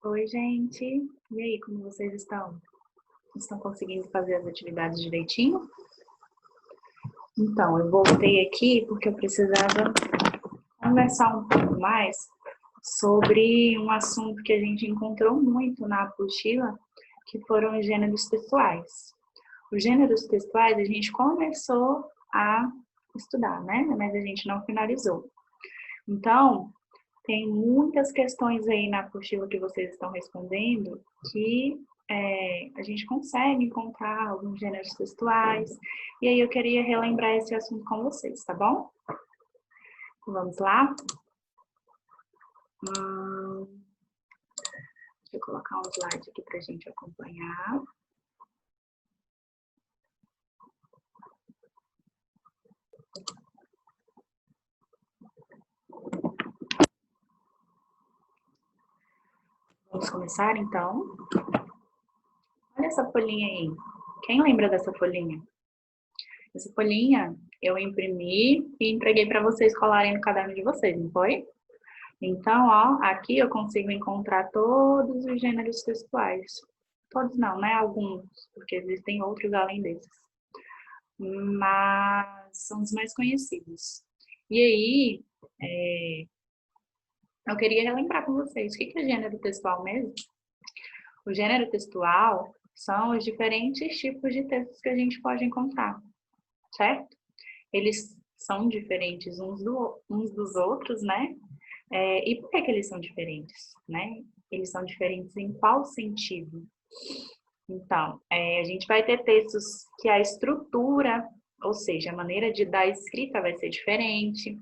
Oi, gente. E aí, como vocês estão? Estão conseguindo fazer as atividades direitinho? Então, eu voltei aqui porque eu precisava conversar um pouco mais sobre um assunto que a gente encontrou muito na apostila, que foram os gêneros textuais. Os gêneros textuais a gente começou a estudar, né? Mas a gente não finalizou. Então, tem muitas questões aí na apostila que vocês estão respondendo que a gente consegue encontrar alguns gêneros textuais. E aí eu queria relembrar esse assunto com vocês, tá bom? Vamos lá? Deixa eu colocar um slide aqui para a gente acompanhar. Vamos começar, então? Olha essa folhinha aí. Quem lembra dessa folhinha? Essa folhinha eu imprimi e entreguei para vocês colarem no caderno de vocês, não foi? Então, ó, aqui eu consigo encontrar todos os gêneros textuais. Todos não, né? Alguns, porque existem outros além desses. Mas são os mais conhecidos. E aí, eu queria relembrar com vocês, o que é gênero textual mesmo? O gênero textual são os diferentes tipos de textos que a gente pode encontrar, certo? Eles são diferentes uns dos outros, né? E por que eles são diferentes, né? Eles são diferentes em qual sentido? Então, a gente vai ter textos que a estrutura, ou seja, a maneira de dar escrita vai ser diferente.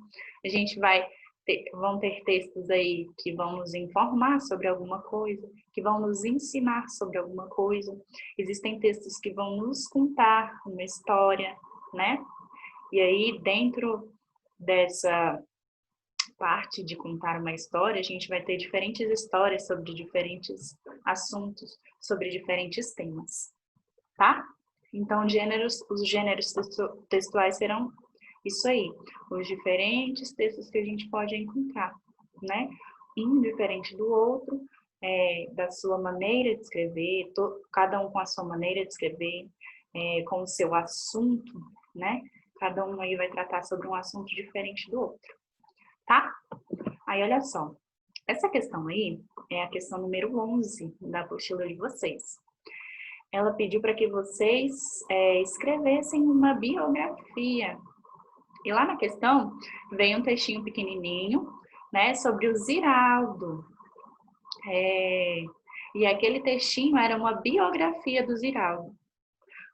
A gente vão ter textos aí que vão nos informar sobre alguma coisa, que vão nos ensinar sobre alguma coisa. Existem textos que vão nos contar uma história, né? E aí, dentro dessa parte de contar uma história, a gente vai ter diferentes histórias sobre diferentes assuntos, sobre diferentes temas, tá? Então, os gêneros textuais serão isso aí, os diferentes textos que a gente pode encontrar, né? Um diferente do outro, da sua maneira de escrever, cada um com a sua maneira de escrever, com o seu assunto, né? Cada um aí vai tratar sobre um assunto diferente do outro, tá? Aí, olha só, essa questão aí é a questão número 11 da apostila de vocês. Ela pediu para que vocês escrevessem uma biografia. E lá na questão vem um textinho pequenininho, né, sobre o Ziraldo. E aquele textinho era uma biografia do Ziraldo.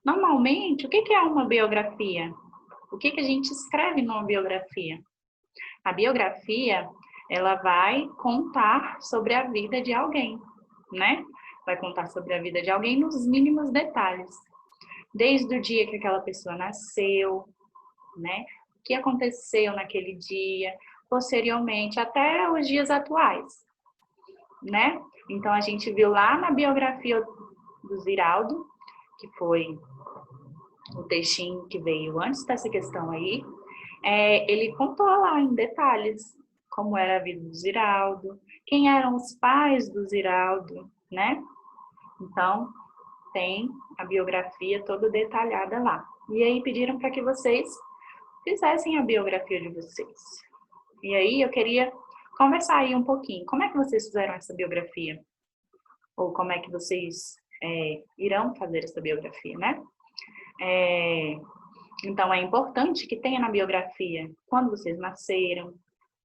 Normalmente, o que é uma biografia? O que a gente escreve numa biografia? A biografia, ela vai contar sobre a vida de alguém, né? Vai contar sobre a vida de alguém nos mínimos detalhes. Desde o dia que aquela pessoa nasceu, né? O que aconteceu naquele dia, posteriormente, até os dias atuais, né? Então, a gente viu lá na biografia do Ziraldo, que foi o textinho que veio antes dessa questão aí, ele contou lá em detalhes como era a vida do Ziraldo, quem eram os pais do Ziraldo, né? Então, tem a biografia toda detalhada lá. E aí pediram para que vocês fizessem a biografia de vocês. E aí eu queria conversar aí um pouquinho. Como é que vocês fizeram essa biografia? Ou como é que vocês irão fazer essa biografia, né? Então, é importante que tenha na biografia quando vocês nasceram,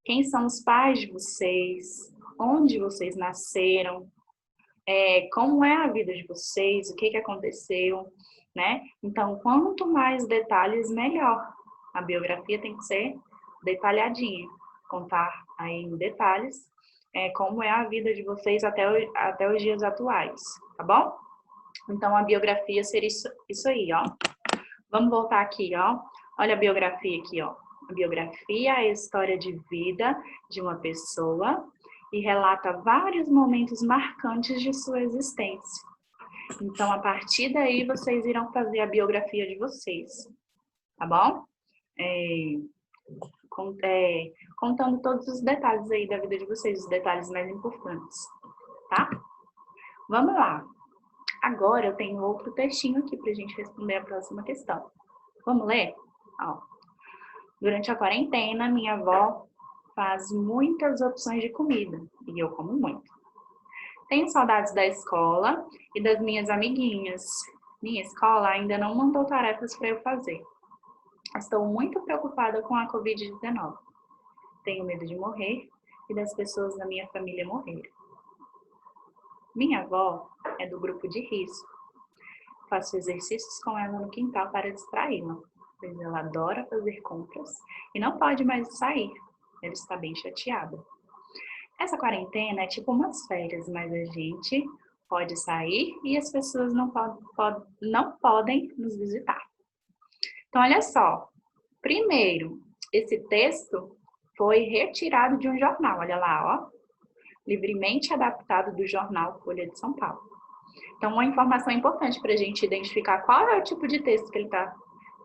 quem são os pais de vocês, onde vocês nasceram, como é a vida de vocês, o que aconteceu, né? Então, quanto mais detalhes, melhor. A biografia tem que ser detalhadinha, contar aí em detalhes como é a vida de vocês até os dias atuais, tá bom? Então, a biografia seria isso aí, ó. Vamos voltar aqui, ó. Olha a biografia aqui, ó. A biografia é a história de vida de uma pessoa e relata vários momentos marcantes de sua existência. Então, a partir daí, vocês irão fazer a biografia de vocês, tá bom? Contando todos os detalhes aí da vida de vocês, os detalhes mais importantes, tá? Vamos lá. Agora eu tenho outro textinho aqui para a gente responder a próxima questão. Vamos ler? Ó. Durante a quarentena, minha avó faz muitas opções de comida e eu como muito. Tenho saudades da escola e das minhas amiguinhas. Minha escola ainda não mandou tarefas para eu fazer. Estou muito preocupada com a Covid-19. Tenho medo de morrer e das pessoas da minha família morrerem. Minha avó é do grupo de risco. Faço exercícios com ela no quintal para distraí-la, pois ela adora fazer compras e não pode mais sair. Ela está bem chateada. Essa quarentena é tipo umas férias, mas a gente pode sair e as pessoas não podem nos visitar. Então, olha só. Primeiro, esse texto foi retirado de um jornal, olha lá, ó. Livremente adaptado do jornal Folha de São Paulo. Então, uma informação importante para a gente identificar qual é o tipo de texto que ele está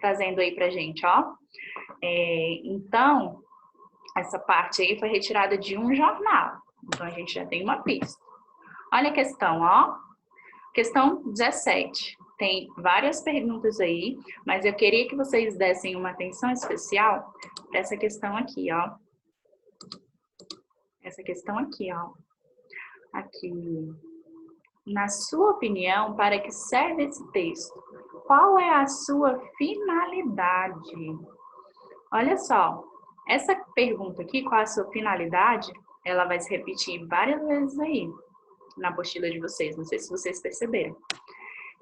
trazendo aí para a gente, ó. Então, essa parte aí foi retirada de um jornal. Então, a gente já tem uma pista. Olha a questão, ó. Questão 17. Tem várias perguntas aí, mas eu queria que vocês dessem uma atenção especial para essa questão aqui, ó. Essa questão aqui, ó. Aqui. Na sua opinião, para que serve esse texto? Qual é a sua finalidade? Olha só, essa pergunta aqui, qual é a sua finalidade, ela vai se repetir várias vezes aí na apostila de vocês, não sei se vocês perceberam.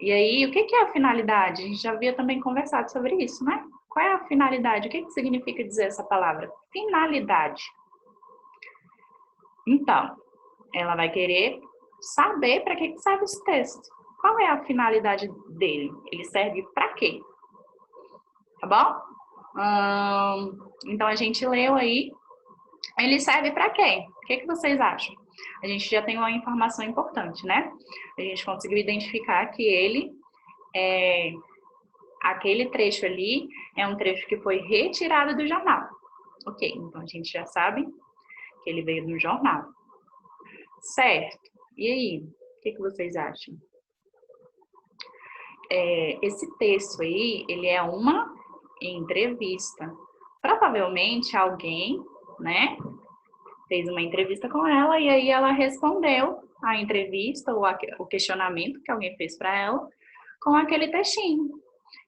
E aí, o que é a finalidade? A gente já havia também conversado sobre isso, né? Qual é a finalidade? O que significa dizer essa palavra? Finalidade. Então, ela vai querer saber para que serve esse texto. Qual é a finalidade dele? Ele serve para quê? Tá bom? Então, a gente leu aí. Ele serve para quê? O que vocês acham? A gente já tem uma informação importante, né? A gente conseguiu identificar que ele aquele trecho ali é um trecho que foi retirado do jornal. Ok, então a gente já sabe que ele veio do jornal. Certo. E aí, o que vocês acham? Esse texto aí, ele é uma entrevista. Provavelmente alguém, né, fez uma entrevista com ela e aí ela respondeu a entrevista ou o questionamento que alguém fez para ela com aquele textinho.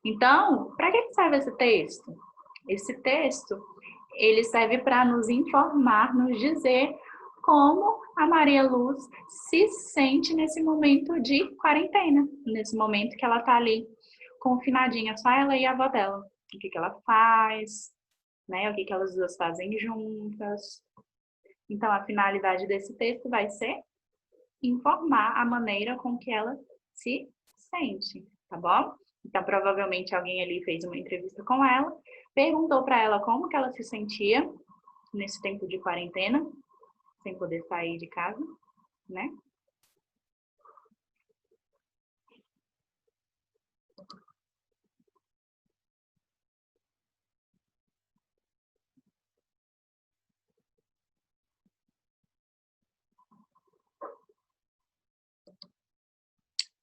Então, para que serve esse texto? Esse texto, ele serve para nos informar, nos dizer como a Maria Luz se sente nesse momento de quarentena, nesse momento que ela está ali confinadinha, só ela e a avó dela. O que ela faz, né? O que elas duas fazem juntas. Então, a finalidade desse texto vai ser informar a maneira com que ela se sente, tá bom? Então, provavelmente alguém ali fez uma entrevista com ela, perguntou para ela como que ela se sentia nesse tempo de quarentena, sem poder sair de casa, né?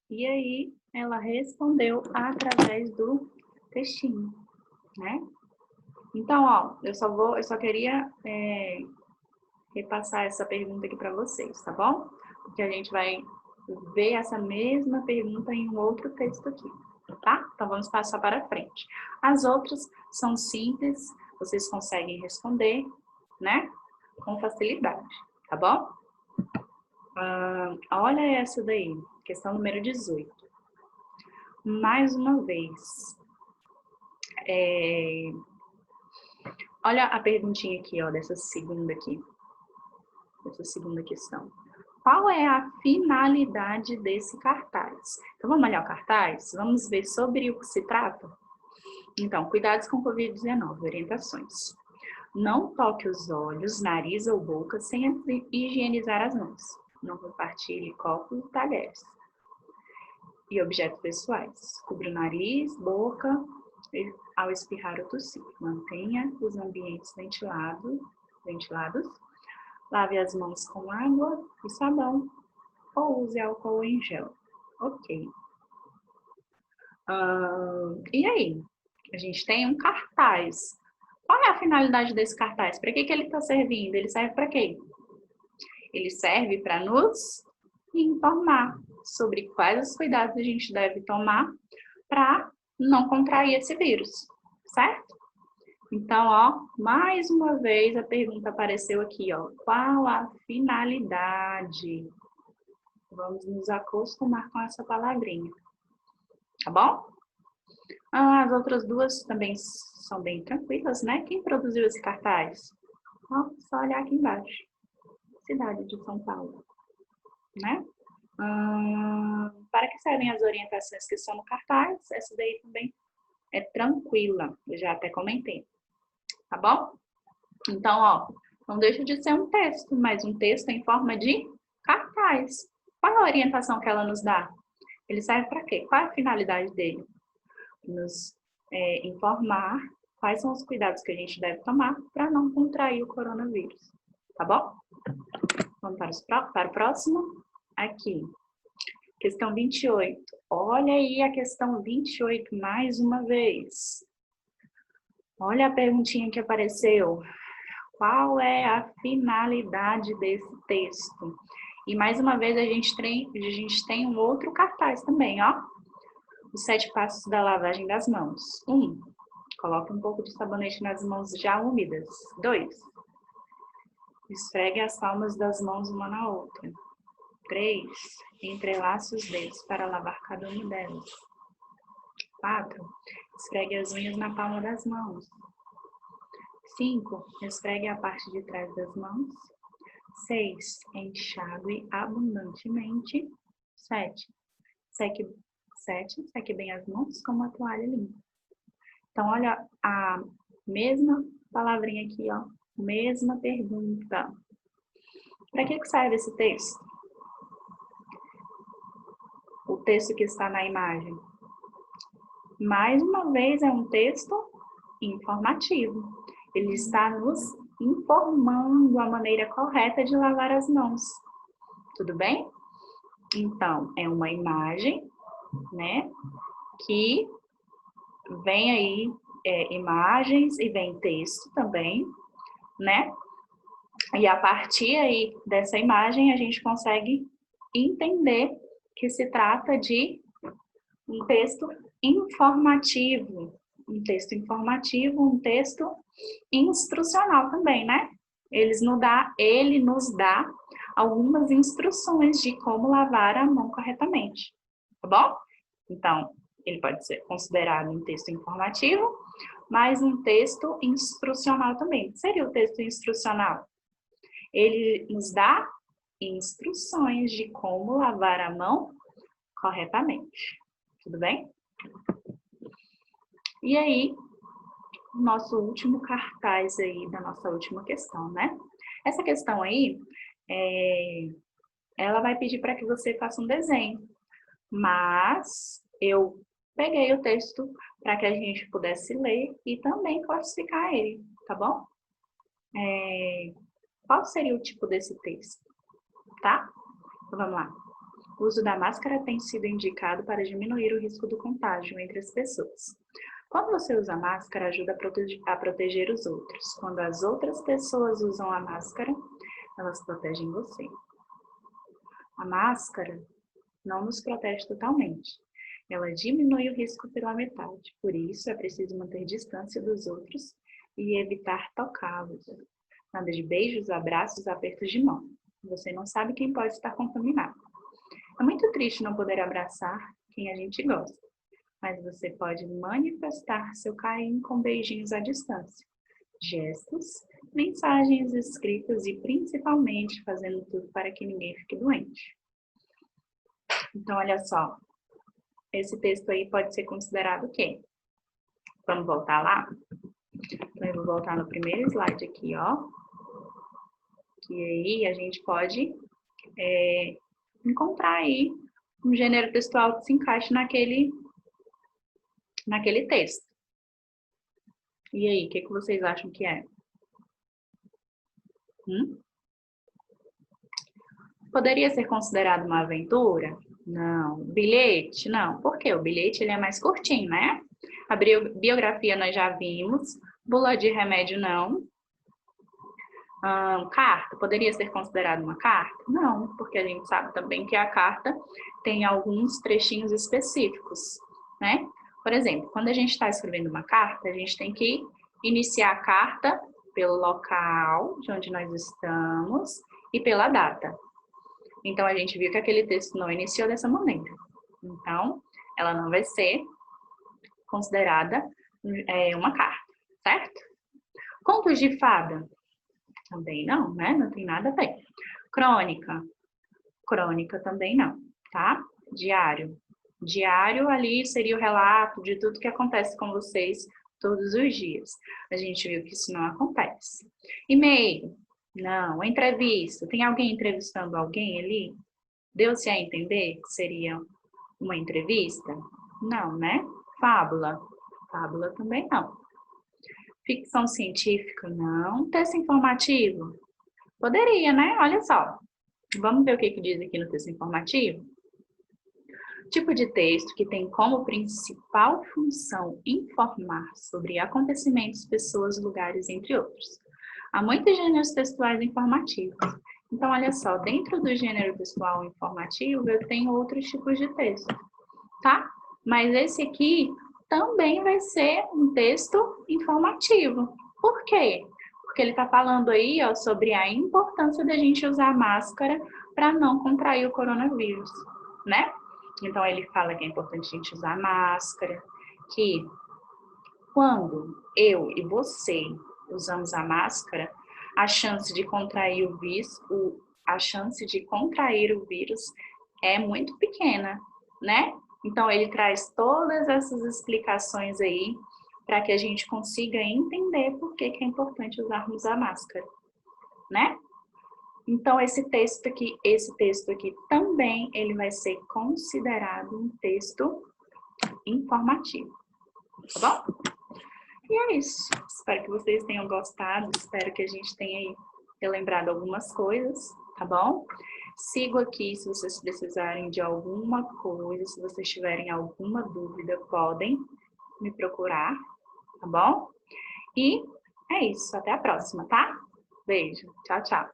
E aí, ela respondeu através do textinho, né? Então, ó, eu só queria repassar essa pergunta aqui para vocês, tá bom? Porque a gente vai ver essa mesma pergunta em um outro texto aqui, tá? Então, vamos passar para frente. As outras são simples, vocês conseguem responder, né? Com facilidade, tá bom? Olha essa daí, questão número 18. Mais uma vez. Olha a perguntinha aqui, ó, dessa segunda questão. Qual é a finalidade desse cartaz? Então, vamos olhar o cartaz? Vamos ver sobre o que se trata? Então, cuidados com Covid-19, orientações. Não toque os olhos, nariz ou boca sem higienizar as mãos. Não compartilhe copos e talheres. E objetos pessoais. Cubra o nariz, boca ao espirrar ou tossir. Mantenha os ambientes ventilados. Lave as mãos com água e sabão. ou use álcool em gel. Ok. E aí? A gente tem um cartaz. Qual é a finalidade desse cartaz? Para que ele está servindo? Ele serve para quê? Ele serve para nos informar sobre quais os cuidados a gente deve tomar para não contrair esse vírus, certo? Então, ó, mais uma vez a pergunta apareceu aqui, ó. Qual a finalidade? Vamos nos acostumar com essa palavrinha, tá bom? As outras duas também são bem tranquilas, né? Quem produziu esse cartaz? Ó, só olhar aqui embaixo. Cidade de São Paulo, né? Para que servem as orientações que estão no cartaz? Essa daí também é tranquila, eu já até comentei, tá bom? Então, ó, não deixa de ser um texto, mas um texto em forma de cartaz. Qual é a orientação que ela nos dá? Ele serve para quê? Qual é a finalidade dele? Nos informar quais são os cuidados que a gente deve tomar para não contrair o coronavírus, tá bom? Vamos para o próximo? Aqui. Questão 28. Olha aí a questão 28 mais uma vez. Olha a perguntinha que apareceu. Qual é a finalidade desse texto? E mais uma vez a gente tem um outro cartaz também, ó. Os 7 passos da lavagem das mãos. 1. Coloque um pouco de sabonete nas mãos já úmidas. 2. Esfregue as palmas das mãos uma na outra. 3. Entrelace os dedos para lavar cada uma delas. 4. Esfregue as unhas na palma das mãos. 5. Esfregue a parte de trás das mãos. 6. Enxague abundantemente. 7. Seque bem as mãos com uma toalha limpa. Então, olha a mesma palavrinha aqui, ó. Mesma pergunta. Para que serve esse texto? O texto que está na imagem. Mais uma vez, é um texto informativo. Ele está nos informando a maneira correta de lavar as mãos. Tudo bem? Então, é uma imagem, né? Que vem aí imagens e vem texto também, né? E a partir aí dessa imagem, a gente consegue entender que se trata de um texto informativo. Um texto informativo, um texto instrucional também, né? Ele nos dá algumas instruções de como lavar a mão corretamente, tá bom? Então, ele pode ser considerado um texto informativo, mas um texto instrucional também. O que seria o texto instrucional? Ele nos dá instruções de como lavar a mão corretamente. Tudo bem? E aí, nosso último cartaz aí da nossa última questão, né? Essa questão aí, ela vai pedir para que você faça um desenho, mas eu peguei o texto para que a gente pudesse ler e também classificar ele, tá bom? Qual seria o tipo desse texto, tá? Então, vamos lá. O uso da máscara tem sido indicado para diminuir o risco do contágio entre as pessoas. Quando você usa máscara, ajuda a proteger os outros. Quando as outras pessoas usam a máscara, elas protegem você. A máscara não nos protege totalmente. Ela diminui o risco pela metade. Por isso, é preciso manter distância dos outros e evitar tocá-los. Nada de beijos, abraços, apertos de mão. Você não sabe quem pode estar contaminado. É muito triste não poder abraçar quem a gente gosta, mas você pode manifestar seu carinho com beijinhos à distância, gestos, mensagens escritas e principalmente fazendo tudo para que ninguém fique doente. Então, olha só, esse texto aí pode ser considerado o quê? Vamos voltar lá? Então, eu vou voltar no primeiro slide aqui, ó. Que aí a gente pode encontrar aí um gênero textual que se encaixe naquele texto. E aí, o que vocês acham que é? Poderia ser considerado uma aventura? Não. Bilhete? Não. Por quê? O bilhete ele é mais curtinho, né? A biografia nós já vimos. Bula de remédio, não. Carta? Poderia ser considerado uma carta? Não, porque a gente sabe também que a carta tem alguns trechinhos específicos, né? Por exemplo, quando a gente está escrevendo uma carta, a gente tem que iniciar a carta pelo local de onde nós estamos e pela data. Então, a gente viu que aquele texto não iniciou dessa maneira. Então, ela não vai ser considerada uma carta, certo? Contos de fada? Também não, né? Não tem nada a ver. Crônica? Crônica também não, tá? Diário? Diário ali seria o relato de tudo que acontece com vocês todos os dias. A gente viu que isso não acontece. E-mail? Não. Entrevista? Tem alguém entrevistando alguém ali? Deu-se a entender que seria uma entrevista? Não, né? Fábula? Fábula também não. Ficção científica? Não. Texto informativo? Poderia, né? Olha só. Vamos ver o que diz aqui no texto informativo? Tipo de texto que tem como principal função informar sobre acontecimentos, pessoas, lugares, entre outros. Há muitos gêneros textuais informativos. Então, olha só, dentro do gênero textual informativo, eu tenho outros tipos de texto, tá? Mas esse aqui também vai ser um texto informativo. Por quê? Porque ele está falando aí, ó, sobre a importância da gente usar máscara para não contrair o coronavírus, né? Então, ele fala que é importante a gente usar máscara, que quando eu e você usamos a máscara, a chance de contrair o vírus é muito pequena, né? Então, ele traz todas essas explicações aí para que a gente consiga entender por que é importante usarmos a máscara, né? Então, esse texto aqui também, ele vai ser considerado um texto informativo, tá bom? E é isso. Espero que vocês tenham gostado, espero que a gente tenha aí relembrado algumas coisas, tá bom? Sigo aqui se vocês precisarem de alguma coisa, se vocês tiverem alguma dúvida, podem me procurar, tá bom? E é isso, até a próxima, tá? Beijo, tchau, tchau.